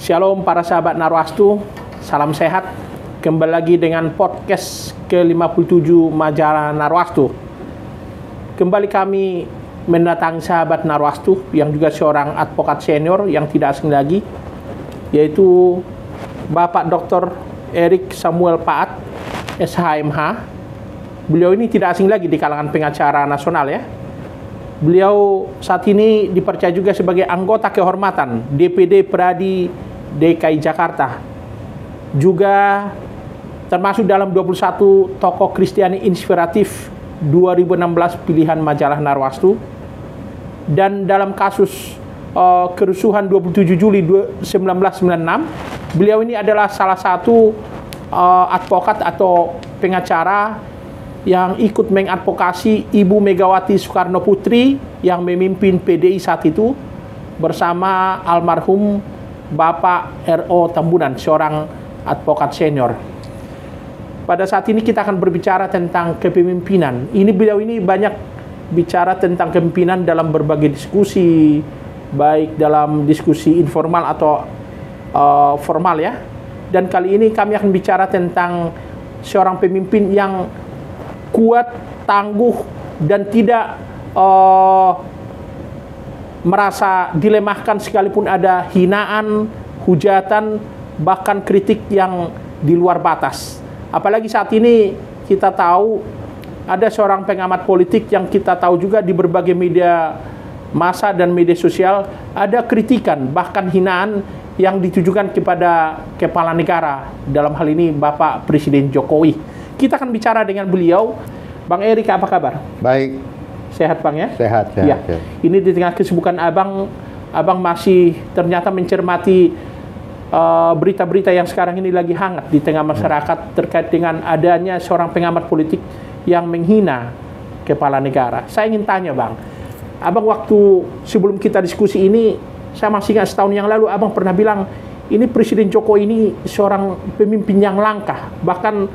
Shalom para sahabat Narwastu, salam sehat. Kembali lagi dengan podcast ke-57 Majalah Narwastu. Kembali kami mendatangi sahabat Narwastu yang juga seorang advokat senior yang tidak asing lagi, yaitu Bapak Dr. Erik Samuel Paat, SHMH. Beliau ini tidak asing lagi di kalangan pengacara nasional ya. Beliau saat ini dipercaya juga sebagai anggota kehormatan DPD Pradi DKI Jakarta. Juga termasuk dalam 21 tokoh Kristiani inspiratif 2016 pilihan majalah Narwastu. Dan dalam kasus kerusuhan 27 Juli 1996, beliau ini adalah salah satu advokat atau pengacara yang ikut mengadvokasi Ibu Megawati Soekarno Putri yang memimpin PDI saat itu bersama almarhum Bapak R.O. Tambunan, seorang advokat senior. Pada saat ini kita akan berbicara tentang kepemimpinan. Beliau ini banyak bicara tentang kepemimpinan dalam berbagai diskusi, baik dalam diskusi informal atau formal ya. Dan kali ini kami akan bicara tentang seorang pemimpin yang kuat, tangguh, dan tidak merasa dilemahkan sekalipun ada hinaan, hujatan, bahkan kritik yang di luar batas. Apalagi saat ini kita tahu ada seorang pengamat politik yang kita tahu juga di berbagai media massa dan media sosial ada kritikan, bahkan hinaan yang ditujukan kepada kepala negara, dalam hal ini Bapak Presiden Jokowi. Kita akan bicara dengan beliau. Bang Erik, apa kabar? Baik. Sehat Bang ya? Sehat. Ya. Ini di tengah kesibukan Abang masih ternyata mencermati berita-berita yang sekarang ini lagi hangat di tengah masyarakat terkait dengan adanya seorang pengamat politik yang menghina kepala negara. Saya ingin tanya Bang, Abang waktu sebelum kita diskusi ini, saya masih ingat setahun yang lalu Abang pernah bilang, ini Presiden Jokowi ini seorang pemimpin yang langka, bahkan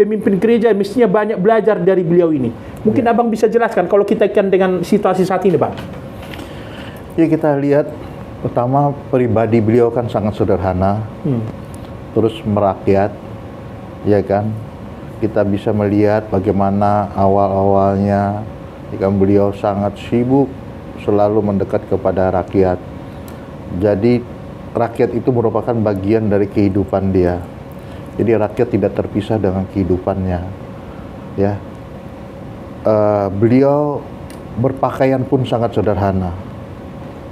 pemimpin gereja mestinya banyak belajar dari beliau ini. Mungkin Abang bisa jelaskan kalau kita kan dengan situasi saat ini, Bang. Ya, kita lihat pertama pribadi beliau kan sangat sederhana, terus merakyat, ya kan. Kita bisa melihat bagaimana awal-awalnya, jika beliau sangat sibuk selalu mendekat kepada rakyat. Jadi rakyat itu merupakan bagian dari kehidupan dia. Jadi rakyat tidak terpisah dengan kehidupannya, ya. Beliau berpakaian pun sangat sederhana,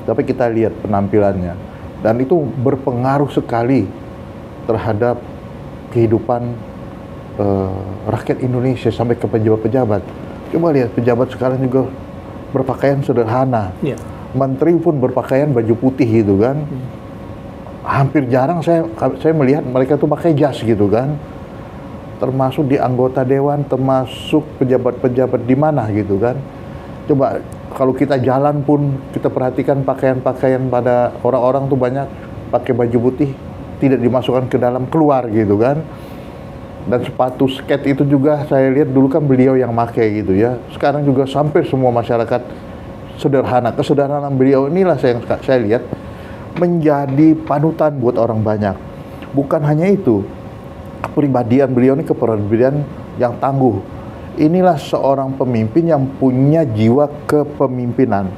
tapi kita lihat penampilannya, dan itu berpengaruh sekali terhadap kehidupan rakyat Indonesia sampai ke pejabat-pejabat. Coba lihat pejabat sekarang juga berpakaian sederhana, menteri pun berpakaian baju putih gitu kan. Hampir jarang saya melihat mereka tuh pakai jas gitu kan, termasuk di anggota dewan, termasuk pejabat-pejabat di mana gitu kan. Coba kalau kita jalan pun kita perhatikan pakaian-pakaian pada orang-orang tuh banyak pakai baju putih, tidak dimasukkan ke dalam, keluar gitu kan. Dan sepatu skate itu juga saya lihat dulu kan beliau yang pakai gitu ya. Sekarang juga sampai semua masyarakat sederhana. Kesederhanaan beliau inilah saya lihat menjadi panutan buat orang banyak. Bukan hanya itu, kepribadian beliau ini kepribadian yang tangguh. Inilah seorang pemimpin yang punya jiwa kepemimpinan.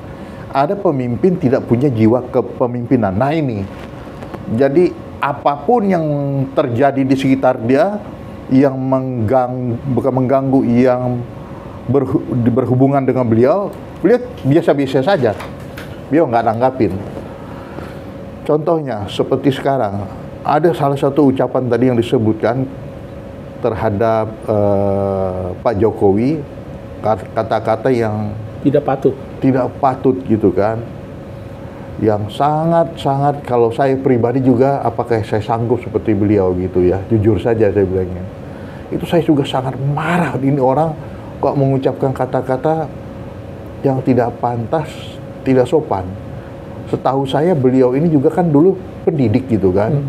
Ada pemimpin tidak punya jiwa kepemimpinan. Nah ini, jadi apapun yang terjadi di sekitar dia yang bukan mengganggu, yang berhubungan dengan beliau biasa-biasa saja. Beliau nggak nanggapin. Contohnya seperti sekarang, ada salah satu ucapan tadi yang disebutkan terhadap Pak Jokowi, kata-kata yang tidak patut gitu kan, yang sangat kalau saya pribadi juga, apakah saya sanggup seperti beliau gitu ya, jujur saja saya bilangnya, itu saya juga sangat marah. Ini orang kok mengucapkan kata-kata yang tidak pantas, tidak sopan. Setahu saya beliau ini juga kan dulu pendidik gitu kan.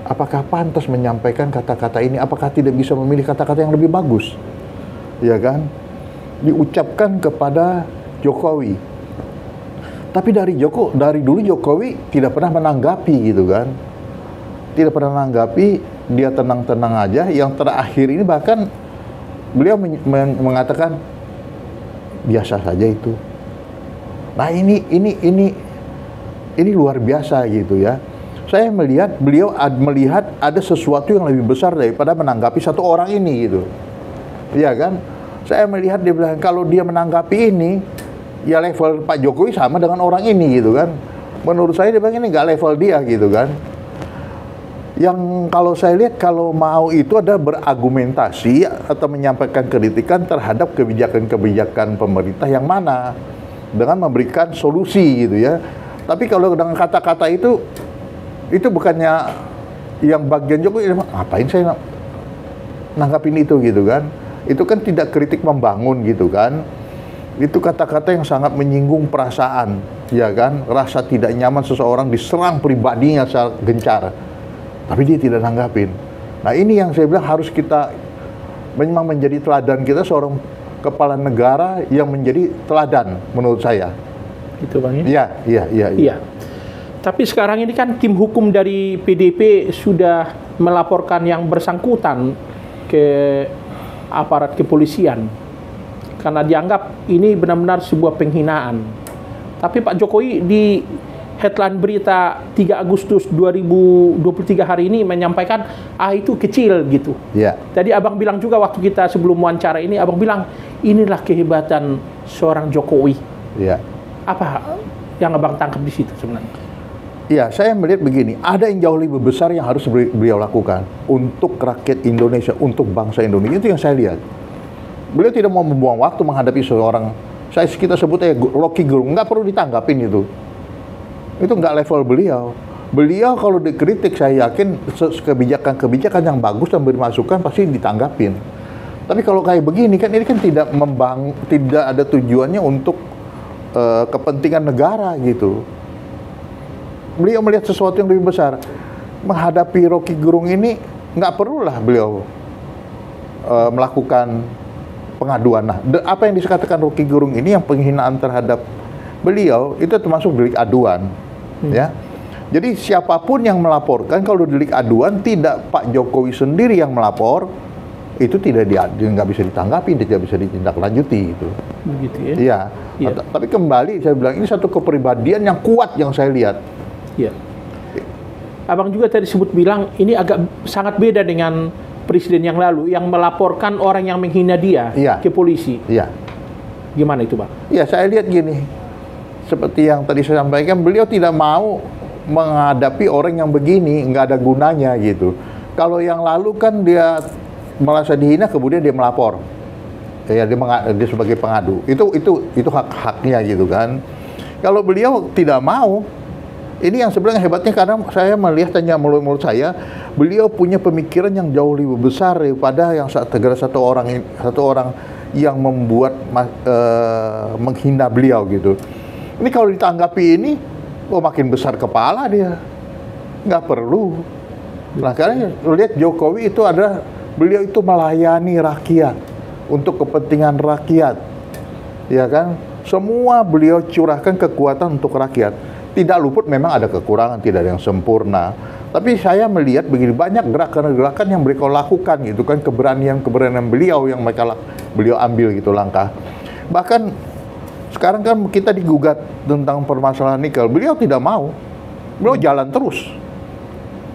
Apakah pantas menyampaikan kata-kata ini? Apakah tidak bisa memilih kata-kata yang lebih bagus? Ya kan? Diucapkan kepada Jokowi. Tapi dari dulu Jokowi tidak pernah menanggapi gitu kan. tidak pernah menanggapi, dia tenang-tenang aja. Yang terakhir ini bahkan beliau mengatakan biasa saja itu. Nah ini luar biasa gitu ya. Saya melihat beliau melihat ada sesuatu yang lebih besar daripada menanggapi satu orang ini gitu. Iya kan? Saya melihat dia bilang kalau dia menanggapi ini, ya level Pak Jokowi sama dengan orang ini gitu kan. Menurut saya dia bilang ini nggak level dia gitu kan. Yang kalau saya lihat kalau mau itu ada berargumentasi atau menyampaikan kritikan terhadap kebijakan-kebijakan pemerintah yang mana dengan memberikan solusi gitu ya. Tapi kalau dengan kata-kata itu bukannya yang bagian Jokowi, ngapain saya nanggapin itu gitu kan. Itu kan tidak kritik membangun gitu kan. Itu kata-kata yang sangat menyinggung perasaan, ya kan. Rasa tidak nyaman seseorang diserang pribadinya secara gencar. Tapi dia tidak nanggapin. Nah ini yang saya bilang harus kita memang menjadi teladan kita, seorang kepala negara yang menjadi teladan menurut saya. Gitu Bang ya? Iya. Tapi sekarang ini kan tim hukum dari PDP sudah melaporkan yang bersangkutan ke aparat kepolisian karena dianggap ini benar-benar sebuah penghinaan. Tapi Pak Jokowi di headline berita 3 Agustus 2023 hari ini menyampaikan itu kecil gitu. Iya. Tadi Abang bilang juga waktu kita sebelum wawancara ini, Abang bilang inilah kehebatan seorang Jokowi. Iya. Apa yang Abang tangkap di situ sebenarnya? Ya, saya melihat begini, ada yang jauh lebih besar yang harus beliau lakukan untuk rakyat Indonesia, untuk bangsa Indonesia. Itu yang saya lihat. Beliau tidak mau membuang waktu menghadapi seorang, kita sebutnya Rocky Gerung, nggak perlu ditanggapin itu. Itu nggak level beliau. Beliau kalau dikritik, saya yakin kebijakan-kebijakan yang bagus dan bermasukan pasti ditanggapin. Tapi kalau kayak begini kan, ini kan tidak ada tujuannya untuk kepentingan negara gitu. Beliau melihat sesuatu yang lebih besar. Menghadapi Rocky Gerung ini nggak perlulah beliau melakukan pengaduan. Nah, apa yang dikatakan Rocky Gerung ini yang penghinaan terhadap beliau itu termasuk delik aduan, ya. Jadi siapapun yang melaporkan, kalau delik aduan tidak Pak Jokowi sendiri yang melapor, itu nggak bisa ditanggapi, tidak bisa ditindaklanjuti itu. Begitu ya? Iya. Ya. Tapi kembali saya bilang ini satu kepribadian yang kuat yang saya lihat. Iya. Abang juga tadi bilang ini agak sangat beda dengan presiden yang lalu yang melaporkan orang yang menghina dia ke polisi. Iya. Gimana itu, Bang? Iya, saya lihat gini. Seperti yang tadi saya sampaikan, beliau tidak mau menghadapi orang yang begini, nggak ada gunanya gitu. Kalau yang lalu kan dia merasa dihina kemudian dia melapor. Ya, dia sebagai pengadu. Itu hak-haknya gitu kan. Kalau beliau tidak mau, ini yang sebenarnya hebatnya karena saya melihat hanya menurut saya beliau punya pemikiran yang jauh lebih besar daripada yang satu orang yang membuat menghina beliau gitu. Ini kalau ditanggapi ini, makin besar kepala dia, nggak perlu. Nah karena lihat Jokowi itu beliau itu melayani rakyat untuk kepentingan rakyat, ya kan? Semua beliau curahkan kekuatan untuk rakyat. Tidak luput memang ada kekurangan, tidak ada yang sempurna. Tapi saya melihat begini, banyak gerakan-gerakan yang beliau lakukan gitu kan, keberanian beliau yang beliau ambil gitu langkah. Bahkan sekarang kan kita digugat tentang permasalahan nikel, beliau tidak mau. Beliau jalan terus.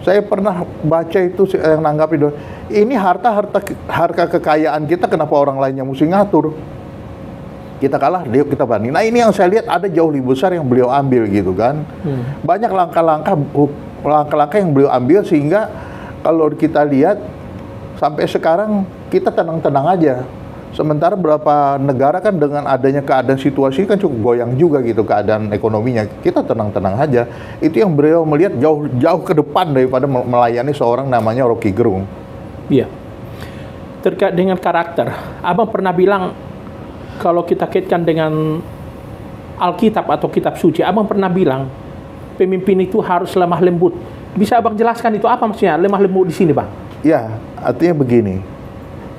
Saya pernah baca itu yang nanggapi, ini harta kekayaan kita, kenapa orang lainnya mesti ngatur? Kita kalah, kita banding. Nah ini yang saya lihat ada jauh lebih besar yang beliau ambil gitu kan. Banyak langkah-langkah yang beliau ambil sehingga kalau kita lihat sampai sekarang kita tenang-tenang aja. Sementara beberapa negara kan dengan adanya keadaan situasi kan cukup goyang juga gitu keadaan ekonominya. Kita tenang-tenang aja. Itu yang beliau melihat jauh ke depan daripada melayani seorang namanya Rocky Gerung. Iya. Terkait dengan karakter, Abang pernah bilang kalau kita kaitkan dengan Alkitab atau kitab suci, Abang pernah bilang pemimpin itu harus lemah lembut. Bisa Abang jelaskan itu apa maksudnya lemah lembut di sini, Bang? Ya, artinya begini.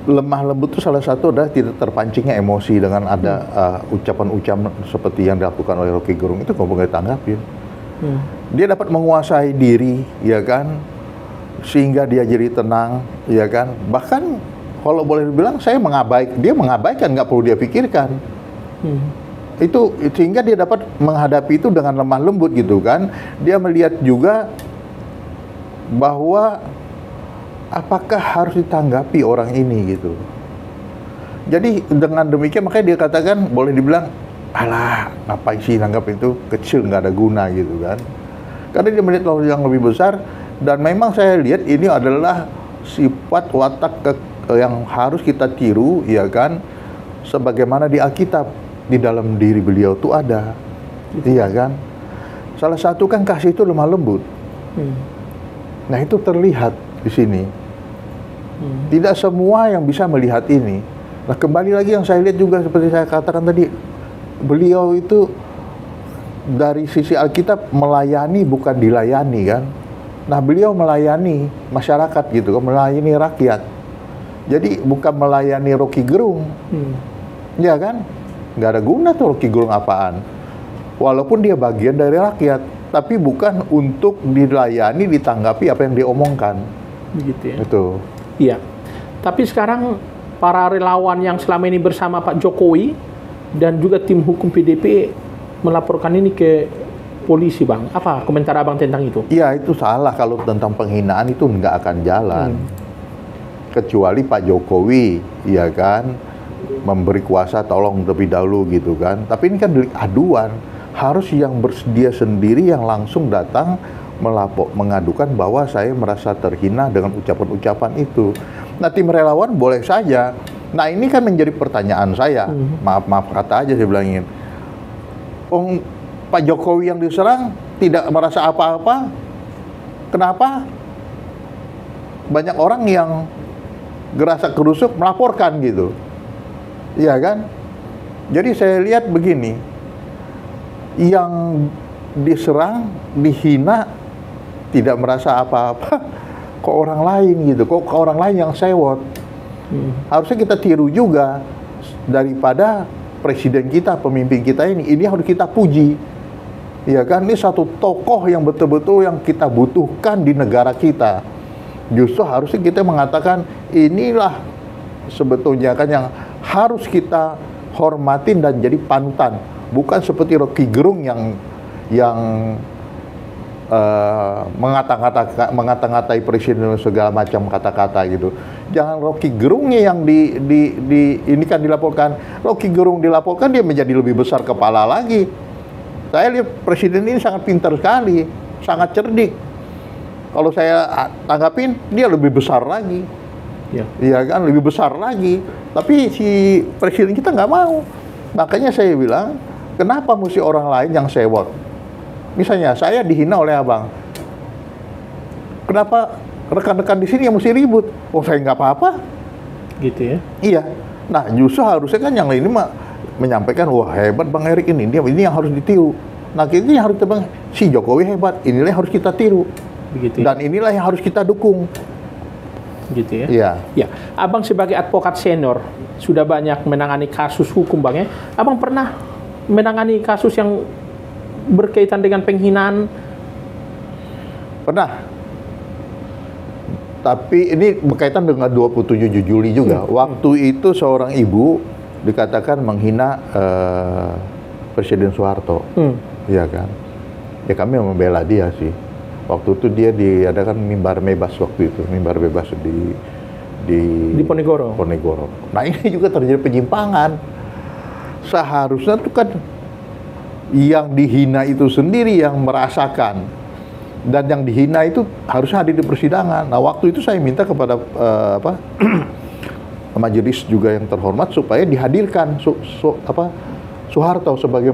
Lemah lembut itu salah satu adalah tidak terpancingnya emosi dengan ada ucapan-ucapan seperti yang dilakukan oleh Rocky Gerung itu nggak boleh ditanggapin. Dia dapat menguasai diri, ya kan? sehingga dia jadi tenang, ya kan? Bahkan kalau boleh dibilang dia mengabaikan, nggak perlu dia pikirkan. Itu sehingga dia dapat menghadapi itu dengan lemah lembut gitu kan. Dia melihat juga bahwa apakah harus ditanggapi orang ini gitu. Jadi dengan demikian makanya dia katakan, boleh dibilang, alah ngapain sih nanggap itu, kecil, nggak ada guna gitu kan. Karena dia melihat yang lebih besar. Dan memang saya lihat ini adalah sifat watak yang harus kita tiru, ya kan, sebagaimana di Alkitab. Di dalam diri beliau itu ada, iya kan. Salah satu kan kasih itu lemah lembut. Nah itu terlihat di sini. Tidak semua yang bisa melihat ini. Nah kembali lagi yang saya lihat juga seperti saya katakan tadi, beliau itu dari sisi Alkitab melayani bukan dilayani kan. Nah beliau melayani masyarakat gitu kan, melayani rakyat. Jadi bukan melayani Rocky Gerung, ya kan? Nggak ada guna tuh Rocky Gerung apaan. Walaupun dia bagian dari rakyat, tapi bukan untuk dilayani, ditanggapi apa yang diomongkan. Begitu ya. Itu. Iya. Tapi sekarang para relawan yang selama ini bersama Pak Jokowi dan juga tim hukum PDP melaporkan ini ke polisi, Bang. Apa komentar Abang tentang itu? Iya, itu salah. Kalau tentang penghinaan itu nggak akan jalan. Kecuali Pak Jokowi, ya kan, memberi kuasa tolong lebih dahulu gitu kan. Tapi ini kan delik aduan, harus yang bersedia sendiri yang langsung datang mengadukan bahwa saya merasa terhina dengan ucapan-ucapan itu. Nah tim relawan boleh saja. Nah ini kan menjadi pertanyaan saya. Maaf kata aja saya bilangin. Pak Jokowi yang diserang tidak merasa apa-apa. Kenapa? Banyak orang yang gerasa gerusuk melaporkan gitu. Iya kan? Jadi saya lihat begini, yang diserang, dihina, tidak merasa apa-apa, kok orang lain gitu, kok orang lain yang sewot. Harusnya kita tiru juga, daripada presiden kita, pemimpin kita ini harus kita puji. Iya kan? Ini satu tokoh yang betul-betul yang kita butuhkan di negara kita. Justru harusnya kita mengatakan, inilah sebetulnya kan yang harus kita hormatin dan jadi panutan, bukan seperti Rocky Gerung yang mengata-ngatai presiden segala macam kata-kata gitu. Jangan Rocky Gerungnya yang ini kan dilaporkan. Rocky Gerung dilaporkan, dia menjadi lebih besar kepala lagi. Saya lihat presiden ini sangat pintar sekali, sangat cerdik. Kalau saya tanggapin, dia lebih besar lagi. Iya kan, lebih besar lagi. Tapi si presiden kita nggak mau. Makanya saya bilang, kenapa mesti orang lain yang sewot? Misalnya saya dihina oleh abang, kenapa rekan-rekan di sini yang mesti ribut? Oh saya nggak apa-apa. Gitu ya? Iya. Nah justru harusnya kan yang lain ini menyampaikan, wah hebat Bang Erik ini yang harus ditiru. Nah ini yang harus kita, si Jokowi hebat, inilah yang harus kita tiru. Begitu. Dan inilah yang harus kita dukung. Gitu ya? Iya. Ya, Abang sebagai advokat senior sudah banyak menangani kasus hukum, Bang ya. Abang pernah menangani kasus yang berkaitan dengan penghinaan? Pernah. Tapi ini berkaitan dengan 27 Juli juga. Waktu itu seorang ibu dikatakan menghina Presiden Soeharto. Iya kan? Ya kami membela dia sih. Waktu itu dia diadakan mimbar bebas waktu itu, mimbar bebas di Ponegoro. Nah ini juga terjadi penyimpangan. Seharusnya tuh kan yang dihina itu sendiri yang merasakan, dan yang dihina itu harusnya hadir di persidangan. Nah waktu itu saya minta kepada majelis juga yang terhormat supaya dihadirkan Soeharto sebagai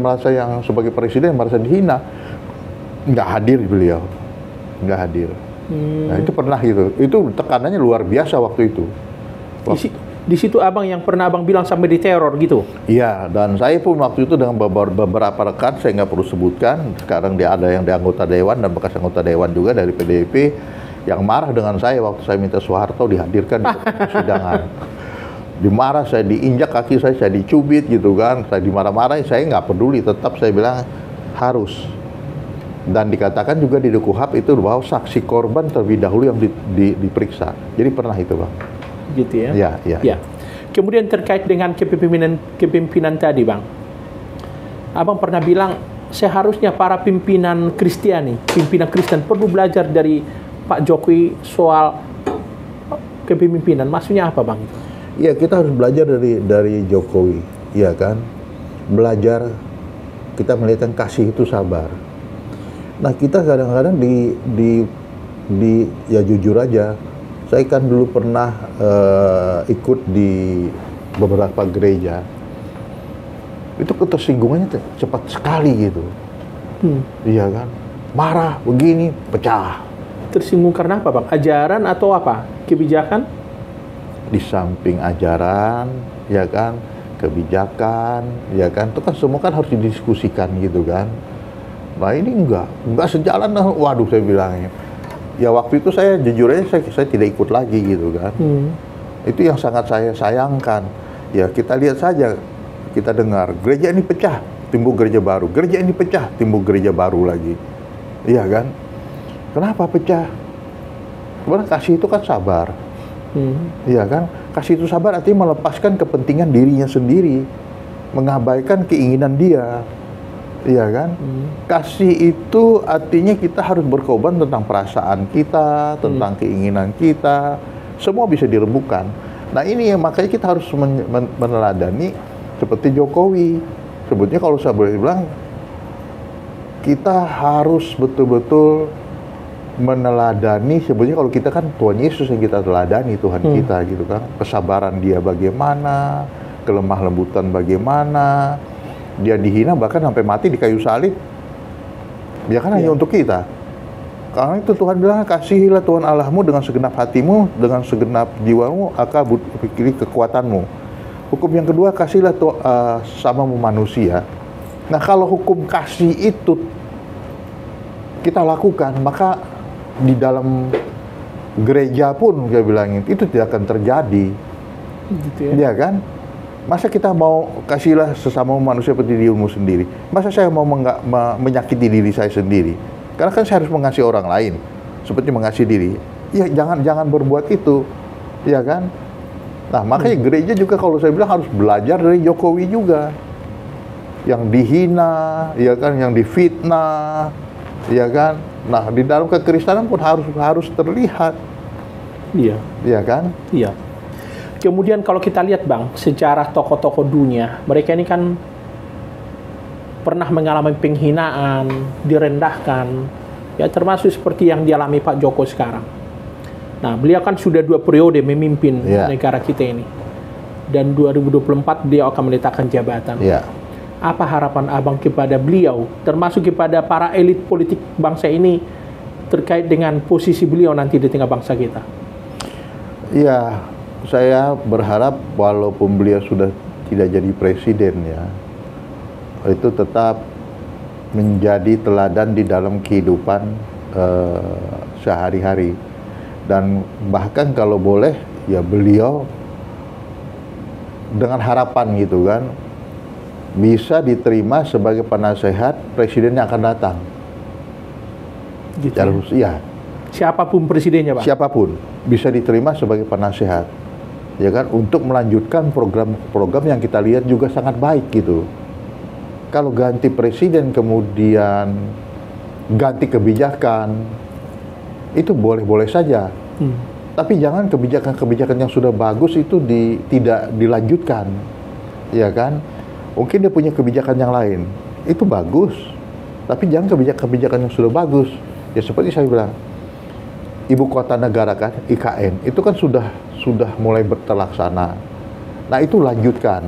presiden merasa dihina. Nggak hadir beliau. Nggak hadir. Nah itu pernah gitu. Itu tekanannya luar biasa waktu itu. Di situ abang yang pernah abang bilang sampai diteror gitu? Iya, dan saya pun waktu itu dengan beberapa rekan, saya nggak perlu sebutkan. Sekarang dia ada yang di anggota dewan dan bekas anggota dewan juga dari PDIP yang marah dengan saya waktu saya minta Soeharto dihadirkan di persidangan. Dimarah, saya diinjak kaki saya dicubit gitu kan, saya dimarah-marahin, saya nggak peduli, tetap saya bilang harus. Dan dikatakan juga di Dukuhap itu bahwa saksi korban terlebih dahulu yang diperiksa. Jadi pernah itu, Bang. Gitu ya? Ya, ya. Ya. Kemudian terkait dengan kepemimpinan tadi, Bang. Abang pernah bilang seharusnya para pimpinan Kristen perlu belajar dari Pak Jokowi soal kepemimpinan. Maksudnya apa, Bang? Iya, kita harus belajar dari Jokowi, ya kan? Belajar, kita melihat yang kasih itu sabar. Nah, kita kadang-kadang ya jujur aja, saya kan dulu pernah ikut di beberapa gereja. Itu ketersinggungannya cepat sekali gitu. Iya kan? Marah, begini, pecah. Tersinggung karena apa, Bang? Ajaran atau apa? Kebijakan? Di samping ajaran, ya kan? Kebijakan, ya kan? Itu kan semua kan harus didiskusikan gitu kan. Nah ini enggak sejalan, waduh saya bilangnya. Ya waktu itu saya jujur aja saya tidak ikut lagi gitu kan. Itu yang sangat saya sayangkan. Ya kita lihat saja, kita dengar gereja ini pecah, timbul gereja baru. Gereja ini pecah, timbul gereja baru lagi. Iya kan? Kenapa pecah? Karena kasih itu kan sabar. Iya kan? Kasih itu sabar artinya melepaskan kepentingan dirinya sendiri, mengabaikan keinginan dia. Iya kan? Kasih itu artinya kita harus berkorban tentang perasaan kita, tentang keinginan kita. Semua bisa dirembukan. Nah ini yang makanya kita harus meneladani seperti Jokowi. Sebetulnya kalau saya boleh bilang, kita harus betul-betul meneladani. Sebetulnya kalau kita kan Tuhan Yesus yang kita teladani, Tuhan kita gitu kan. Kesabaran dia bagaimana, kelemah lembutan bagaimana. Dia dihina bahkan sampai mati di kayu salib. Ya kan hanya untuk kita. Karena itu Tuhan bilang, kasihilah Tuhan Allahmu dengan segenap hatimu, dengan segenap jiwamu, akal pikir kekuatanmu. Hukum yang kedua, kasihlah samamu manusia. Nah kalau hukum kasih itu kita lakukan, maka di dalam gereja pun saya bilangin itu tidak akan terjadi. Gitu ya? Iya kan? Masa kita mau kasihlah sesama manusia seperti dirimu sendiri? Masa saya mau menyakiti diri saya sendiri? Karena kan saya harus mengasihi orang lain, seperti mengasihi diri. Ya jangan berbuat itu, ya kan? Nah makanya gereja juga kalau saya bilang harus belajar dari Jokowi juga, yang dihina, ya kan, yang difitnah, ya kan? Nah di dalam kekristenan pun harus terlihat, Iya. ya kan? Iya. Kemudian kalau kita lihat, Bang, sejarah tokoh-tokoh dunia, mereka ini kan pernah mengalami penghinaan, direndahkan, ya termasuk seperti yang dialami Pak Joko sekarang. Nah, beliau kan sudah 2 periode memimpin negara kita ini. Dan 2024 beliau akan meletakkan jabatan. Apa harapan Abang kepada beliau, termasuk kepada para elit politik bangsa ini, terkait dengan posisi beliau nanti di tengah bangsa kita? Iya, saya berharap walaupun beliau sudah tidak jadi presiden ya, itu tetap menjadi teladan di dalam kehidupan sehari-hari. Dan bahkan kalau boleh ya beliau dengan harapan gitu kan, bisa diterima sebagai penasehat presiden yang akan datang. Gitu. Ya. Siapapun presidennya, Pak? Siapapun bisa diterima sebagai penasehat. Ya kan, untuk melanjutkan program-program yang kita lihat juga sangat baik gitu. Kalau ganti presiden kemudian ganti kebijakan, itu boleh-boleh saja. Tapi jangan kebijakan-kebijakan yang sudah bagus itu tidak dilanjutkan. Ya kan? Mungkin dia punya kebijakan yang lain, itu bagus. Tapi jangan kebijakan-kebijakan yang sudah bagus. Ya seperti saya bilang, ibu kota negara kan, IKN, itu kan sudah mulai terlaksana. Nah itu lanjutkan.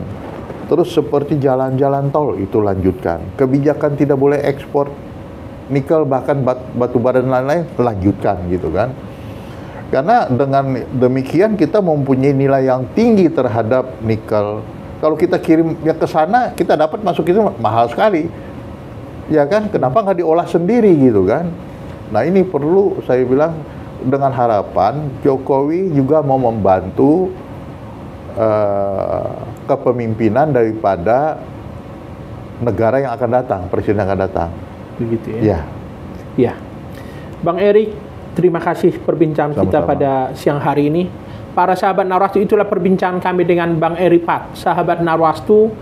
Terus seperti jalan-jalan tol itu lanjutkan. Kebijakan tidak boleh ekspor nikel bahkan batu bara dan lain-lain, lanjutkan gitu kan. Karena dengan demikian kita mempunyai nilai yang tinggi terhadap nikel. Kalau kita kirim ya ke sana, kita dapat masuk itu mahal sekali. Ya kan? Kenapa nggak diolah sendiri gitu kan? Nah ini perlu saya bilang, dengan harapan Jokowi juga mau membantu kepemimpinan daripada negara yang akan datang, presiden yang akan datang. Begitu ya? Ya. Ya, Bang Erik, terima kasih perbincangan kita Sama-sama. pada siang hari ini. Para sahabat Narwastu, itulah perbincangan kami dengan Bang Erik Pat, sahabat Narwastu.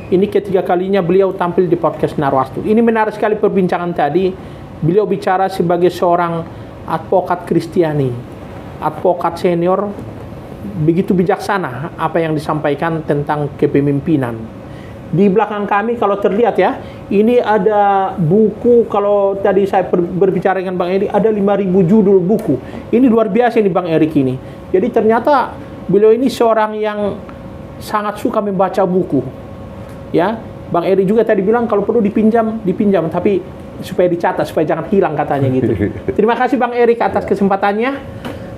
Ini ketiga kalinya beliau tampil di podcast Narwastu. Ini menarik sekali perbincangan tadi. Beliau bicara sebagai seorang advokat Kristiani, advokat senior, begitu bijaksana apa yang disampaikan tentang kepemimpinan. Di belakang kami kalau terlihat ya, ini ada buku, kalau tadi saya berbicara dengan Bang Erik, ada 5.000 judul buku. Ini luar biasa nih Bang Erik ini. Jadi ternyata beliau ini seorang yang sangat suka membaca buku. Ya, Bang Erik juga tadi bilang kalau perlu dipinjam, tapi supaya dicatat, supaya jangan hilang katanya gitu. Terima kasih Bang Erik atas kesempatannya.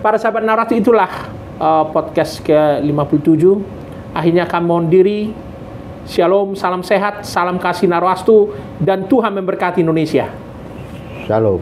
Para sahabat Narwastu, itulah podcast ke-57. Akhirnya kami mohon diri. Shalom, salam sehat, salam kasih Narwastu, dan Tuhan memberkati Indonesia. Shalom.